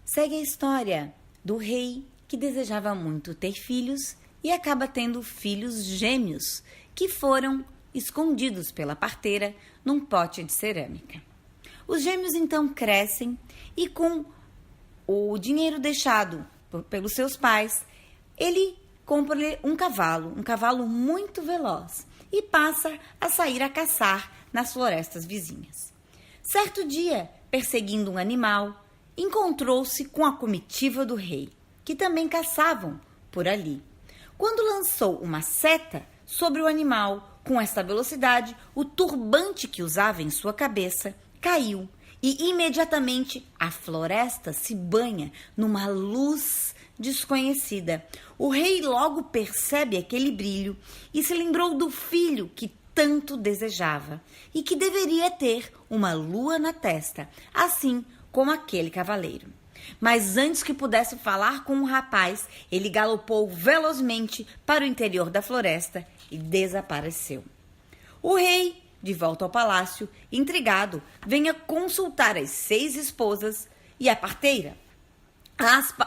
Segue a história do rei que desejava muito ter filhos e acaba tendo filhos gêmeos que foram escondidos pela parteira num pote de cerâmica. Os gêmeos então crescem e com o dinheiro deixado pelos seus pais, ele compra-lhe um cavalo muito veloz e passa a sair a caçar nas florestas vizinhas. Certo dia, perseguindo um animal, encontrou-se com a comitiva do rei, que também caçavam por ali. Quando lançou uma seta sobre o animal, com esta velocidade, o turbante que usava em sua cabeça caiu e imediatamente a floresta se banha numa luz desconhecida. O rei logo percebe aquele brilho e se lembrou do filho que tanto desejava e que deveria ter uma lua na testa, assim como aquele cavaleiro. Mas antes que pudesse falar com o rapaz, ele galopou velozmente para o interior da floresta e desapareceu. O rei, de volta ao palácio, intrigado, vem a consultar as 6 esposas e a parteira.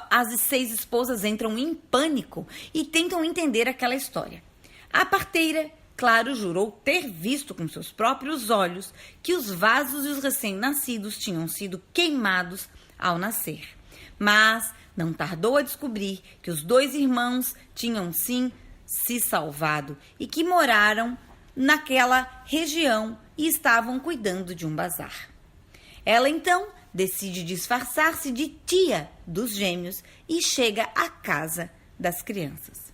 As 6 esposas entram em pânico e tentam entender aquela história. A parteira, claro, jurou ter visto com seus próprios olhos que os vasos e os recém-nascidos tinham sido queimados ao nascer. Mas não tardou a descobrir que os 2 irmãos tinham sim se salvado e que moraram naquela região e estavam cuidando de um bazar. Ela então decide disfarçar-se de tia dos gêmeos e chega à casa das crianças.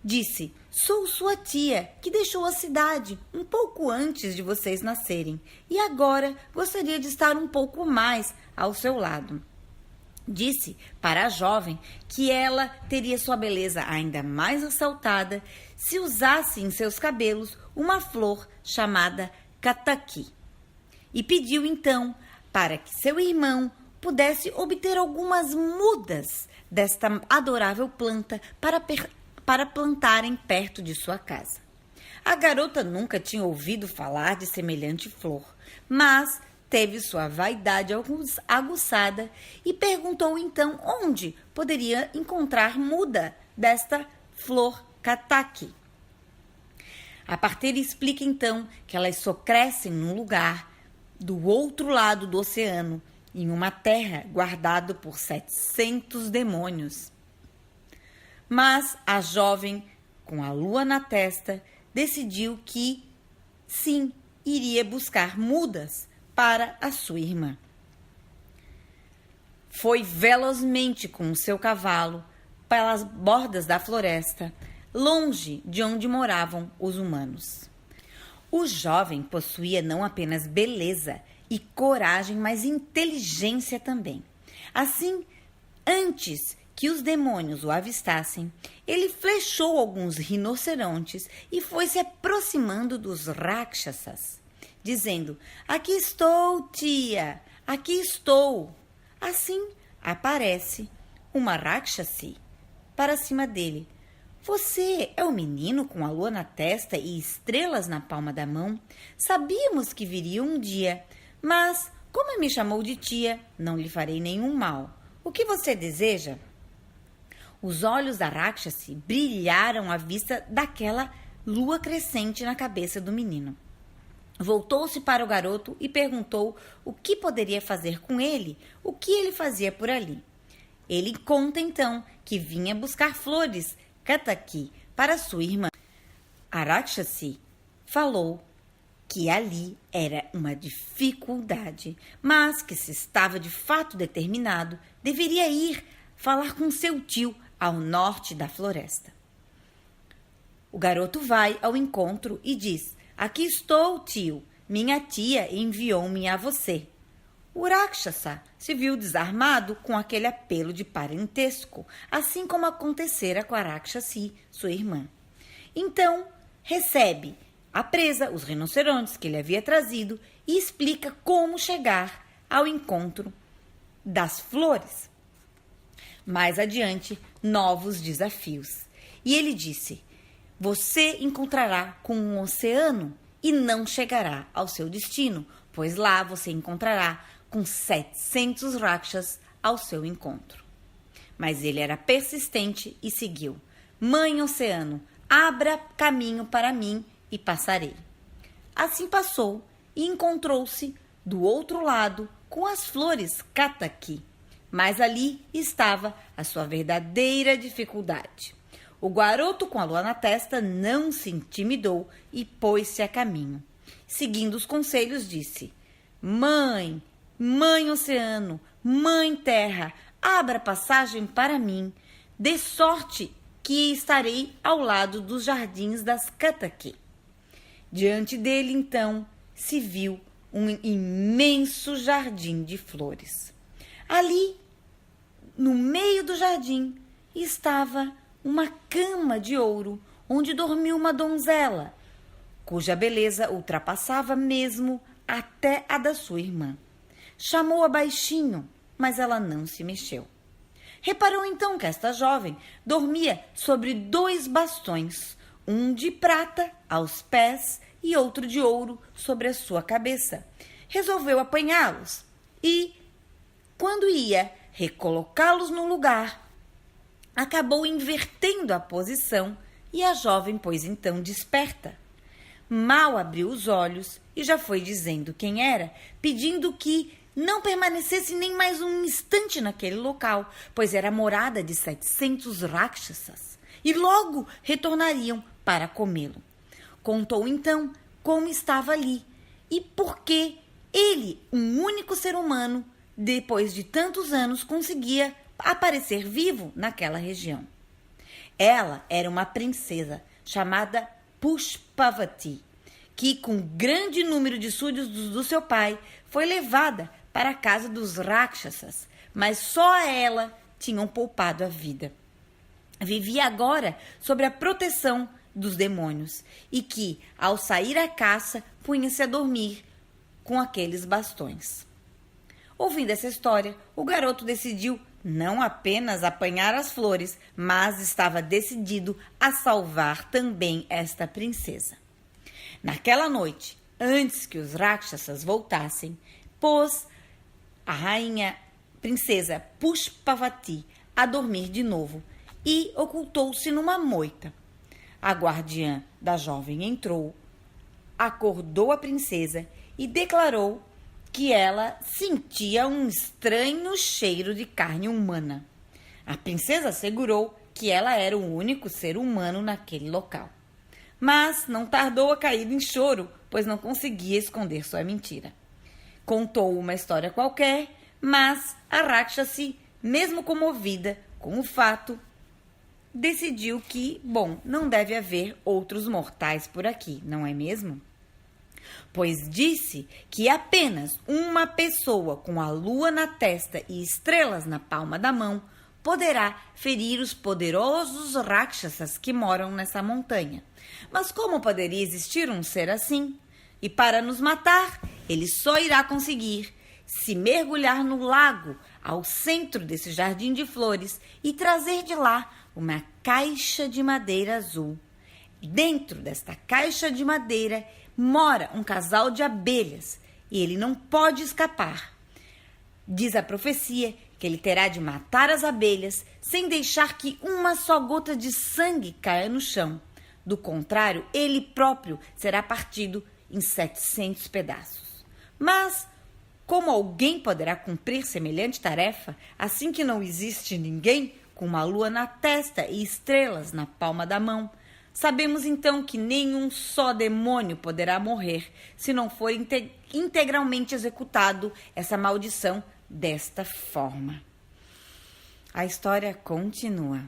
Disse: sou sua tia, que deixou a cidade um pouco antes de vocês nascerem e agora gostaria de estar um pouco mais ao seu lado. Disse para a jovem que ela teria sua beleza ainda mais ressaltada se usasse em seus cabelos uma flor chamada cataqui. E pediu então para que seu irmão pudesse obter algumas mudas desta adorável planta para plantarem perto de sua casa. A garota nunca tinha ouvido falar de semelhante flor, mas teve sua vaidade aguçada e perguntou então onde poderia encontrar muda desta flor cataqui. A parteira explica então que elas só crescem num lugar do outro lado do oceano, em uma terra guardada por 700 demônios. Mas a jovem, com a lua na testa, decidiu que, sim, iria buscar mudas para a sua irmã. Foi velozmente com o seu cavalo pelas bordas da floresta, longe de onde moravam os humanos. O jovem possuía não apenas beleza e coragem, mas inteligência também. Assim, antes que os demônios o avistassem, ele flechou alguns rinocerontes e foi se aproximando dos rakshasas, dizendo: aqui estou, tia, aqui estou. Assim aparece uma rakshasi para cima dele. Você é o menino com a lua na testa e estrelas na palma da mão? Sabíamos que viria um dia, mas como me chamou de tia, não lhe farei nenhum mal. O que você deseja? Os olhos da Rakshasi brilharam à vista daquela lua crescente na cabeça do menino. Voltou-se para o garoto e perguntou o que poderia fazer com ele, o que ele fazia por ali. Ele conta então que vinha buscar flores cataqui para sua irmã. A Rakshasi falou que ali era uma dificuldade, mas que se estava de fato determinado, deveria ir falar com seu tio ao norte da floresta. O garoto vai ao encontro e diz: aqui estou, tio, minha tia enviou-me a você. O Rakshasa se viu desarmado com aquele apelo de parentesco, assim como acontecera com a Rakshasi, sua irmã. Então, recebe a presa, os rinocerontes que ele havia trazido, e explica como chegar ao encontro das flores. Mais adiante, novos desafios. E ele disse: você encontrará com um oceano e não chegará ao seu destino, pois lá você encontrará com 700 rakshas ao seu encontro. Mas ele era persistente e seguiu. Mãe Oceano, abra caminho para mim e passarei. Assim passou e encontrou-se do outro lado com as flores Kataki. Mas ali estava a sua verdadeira dificuldade. O garoto com a lua na testa não se intimidou e pôs-se a caminho. Seguindo os conselhos, disse: Mãe, Mãe Oceano, Mãe Terra, abra passagem para mim. Dê sorte que estarei ao lado dos jardins das Kataki. Diante dele, então, se viu um imenso jardim de flores. Ali, no meio do jardim, estava uma cama de ouro, onde dormia uma donzela, cuja beleza ultrapassava mesmo até a da sua irmã. Chamou-a baixinho, mas ela não se mexeu. Reparou então que esta jovem dormia sobre 2 bastões, um de prata aos pés e outro de ouro sobre a sua cabeça. Resolveu apanhá-los e, quando ia recolocá-los no lugar, acabou invertendo a posição e a jovem pôs então desperta. Mal abriu os olhos e já foi dizendo quem era, pedindo que não permanecesse nem mais um instante naquele local, pois era a morada de 700 rakshasas, e logo retornariam para comê-lo. Contou então como estava ali e por que ele, um único ser humano, depois de tantos anos, conseguia aparecer vivo naquela região. Ela era uma princesa chamada Pushpavati, que com grande número de súditos do seu pai foi levada para a casa dos Rakshasas, mas só a ela tinham poupado a vida. Vivia agora sob a proteção dos demônios e que, ao sair à caça, punha-se a dormir com aqueles bastões. Ouvindo essa história, o garoto decidiu não apenas apanhar as flores, mas estava decidido a salvar também esta princesa. Naquela noite, antes que os Rakshasas voltassem, pôs a rainha princesa Pushpavati a dormir de novo e ocultou-se numa moita. A guardiã da jovem entrou, acordou a princesa e declarou que ela sentia um estranho cheiro de carne humana. A princesa assegurou que ela era o único ser humano naquele local. Mas não tardou a cair em choro, pois não conseguia esconder sua mentira. Contou uma história qualquer, mas a Rakshasi, mesmo comovida com o fato, decidiu que, não deve haver outros mortais por aqui, não é mesmo? Pois disse que apenas uma pessoa com a lua na testa e estrelas na palma da mão poderá ferir os poderosos Rakshasas que moram nessa montanha. Mas como poderia existir um ser assim? E para nos matar, ele só irá conseguir se mergulhar no lago ao centro desse jardim de flores e trazer de lá uma caixa de madeira azul. Dentro desta caixa de madeira mora um casal de abelhas e ele não pode escapar. Diz a profecia que ele terá de matar as abelhas sem deixar que uma só gota de sangue caia no chão. Do contrário, ele próprio será partido em 700 pedaços. Mas como alguém poderá cumprir semelhante tarefa, assim que não existe ninguém com uma lua na testa e estrelas na palma da mão? Sabemos então que nenhum só demônio poderá morrer se não for integralmente executado essa maldição desta forma. A história continua.